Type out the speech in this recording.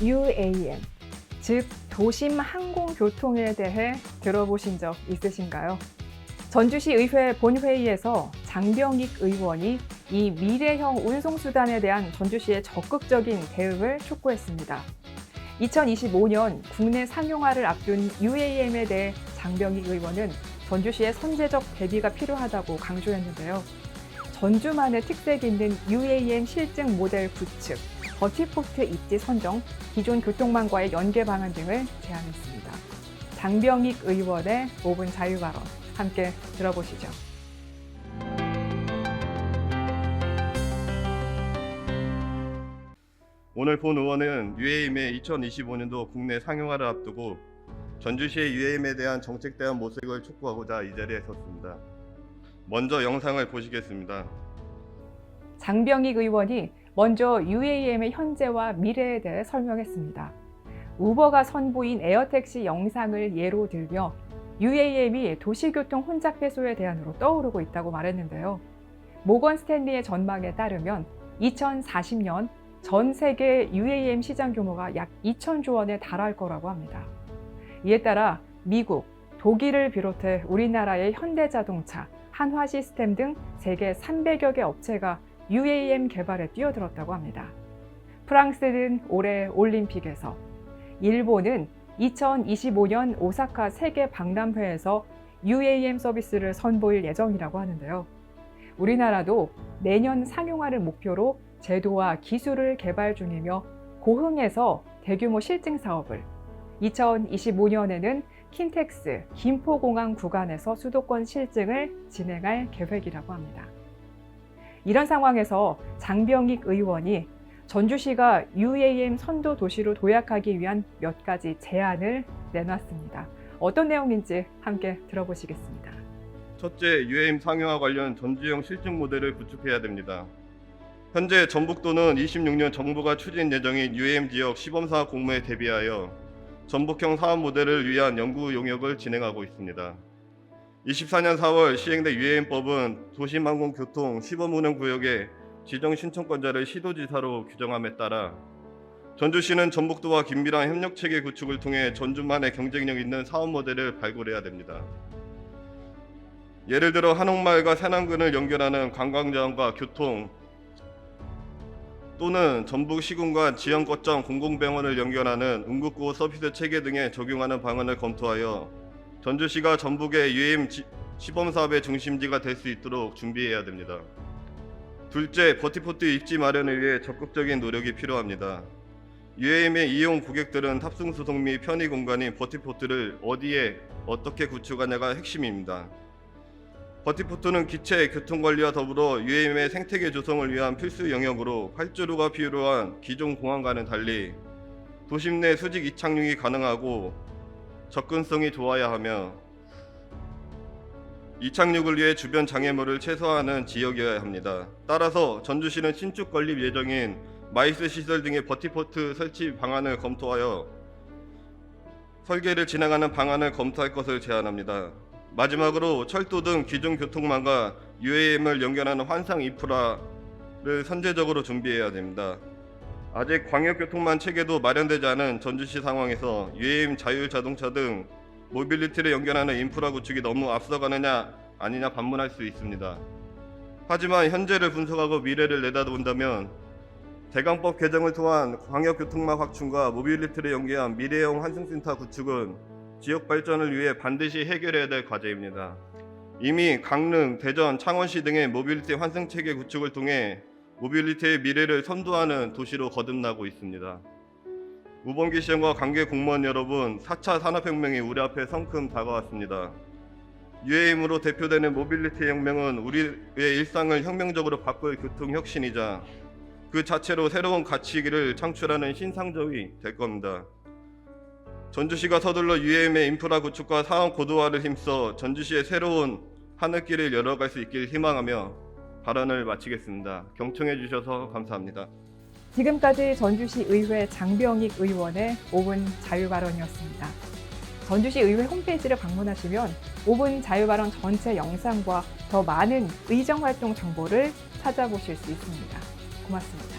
UAM, 즉 도심 항공교통에 대해 들어보신 적 있으신가요? 전주시 의회 본회의에서 장병익 의원이 이 미래형 운송수단에 대한 전주시의 적극적인 대응을 촉구했습니다. 2025년 국내 상용화를 앞둔 UAM에 대해 장병익 의원은 전주시의 선제적 대비가 필요하다고 강조했는데요. 전주만의 특색 있는 UAM 실증 모델 구축, 버티포트 입지 선정, 기존 교통망과의 연계 방안 등을 제안했습니다. 장병익 의원의 5분 자유발언 함께 들어보시죠. 오늘 본 의원은 UAM의 2025년도 국내 상용화를 앞두고 전주시의 UAM에 대한 정책 대안 모색을 촉구하고자 이 자리에 섰습니다. 먼저 영상을 보시겠습니다. 장병익 의원이 먼저 UAM의 현재와 미래에 대해 설명했습니다. 우버가 선보인 에어택시 영상을 예로 들며 UAM이 도시교통 혼잡 해소의 대안으로 떠오르고 있다고 말했는데요. 모건 스탠리의 전망에 따르면 2040년 전 세계 UAM 시장 규모가 약 2,000조 원에 달할 거라고 합니다. 이에 따라 미국, 독일을 비롯해 우리나라의 현대자동차, 한화시스템 등 세계 300여 개 업체가 UAM 개발에 뛰어들었다고 합니다. 프랑스는 올해 올림픽에서, 일본은 2025년 오사카 세계 박람회에서 UAM 서비스를 선보일 예정이라고 하는데요. 우리나라도 내년 상용화를 목표로 제도와 기술을 개발 중이며 고흥에서 대규모 실증 사업을, 2025년에는 킨텍스 김포공항 구간에서 수도권 실증을 진행할 계획이라고 합니다. 이런 상황에서 장병익 의원이 전주시가 UAM 선도 도시로 도약하기 위한 몇 가지 제안을 내놨습니다. 어떤 내용인지 함께 들어보시겠습니다. 첫째, UAM 상용화 관련 전주형 실증 모델을 구축해야 됩니다. 현재 전북도는 26년 정부가 추진 예정인 UAM 지역 시범사업 공모에 대비하여 전북형 사업 모델을 위한 연구 용역을 진행하고 있습니다. 24년 4월 시행된 UAM법은 도심항공교통 시범운영구역의 지정 신청권자를 시도지사로 규정함에 따라 전주시는 전북도와 긴밀한 협력체계 구축을 통해 전주만의 경쟁력 있는 사업 모델을 발굴해야 됩니다. 예를 들어 한옥마을과 새남근을 연결하는 관광자원과 교통, 또는 전북시군과 지역거점 공공병원을 연결하는 응급구호 서비스 체계 등에 적용하는 방안을 검토하여 전주시가 전북의 UAM 시범사업의 중심지가 될 수 있도록 준비해야 됩니다. 둘째, 버티포트 입지 마련을 위해 적극적인 노력이 필요합니다. UAM의 이용 고객들은 탑승 수송 및 편의 공간인 버티포트를 어디에 어떻게 구축하냐가 핵심입니다. 버티포트는 기체, 교통관리와 더불어 UAM의 생태계 조성을 위한 필수 영역으로 활주로가 필요한 기존 공항과는 달리 도심 내 수직 이착륙이 가능하고 접근성이 좋아야 하며 이착륙을 위해 주변 장애물을 최소화하는 지역이어야 합니다. 따라서 전주시는 신축 건립 예정인 마이스 시설 등의 버티포트 설치 방안을 검토하여 설계를 진행하는 방안을 검토할 것을 제안합니다. 마지막으로 철도 등 기존 교통망과 UAM을 연결하는 환상 인프라를 선제적으로 준비해야 됩니다. 아직 광역교통망 체계도 마련되지 않은 전주시 상황에서 UAM 자율자동차 등 모빌리티를 연결하는 인프라 구축이 너무 앞서가느냐 아니냐 반문할 수 있습니다. 하지만 현재를 분석하고 미래를 내다본다면 대강법 개정을 통한 광역교통망 확충과 모빌리티를 연계한 미래형 환승센터 구축은 지역 발전을 위해 반드시 해결해야 될 과제입니다. 이미 강릉, 대전, 창원시 등의 모빌리티 환승체계 구축을 통해 모빌리티의 미래를 선도하는 도시로 거듭나고 있습니다. 우범기 시장과 관계 공무원 여러분, 4차 산업혁명이 우리 앞에 성큼 다가왔습니다. UAM으로 대표되는 모빌리티 혁명은 우리의 일상을 혁명적으로 바꿀 교통혁신이자 그 자체로 새로운 가치를 창출하는 신상적이 될 겁니다. 전주시가 서둘러 UAM의 인프라 구축과 사업 고도화를 힘써 전주시의 새로운 하늘길을 열어갈 수 있길 희망하며 발언을 마치겠습니다. 경청해 주셔서 감사합니다. 지금까지 전주시 의회 장병익 의원의 5분 자유발언이었습니다. 전주시 의회 홈페이지를 방문하시면 5분 자유발언 전체 영상과 더 많은 의정활동 정보를 찾아보실 수 있습니다. 고맙습니다.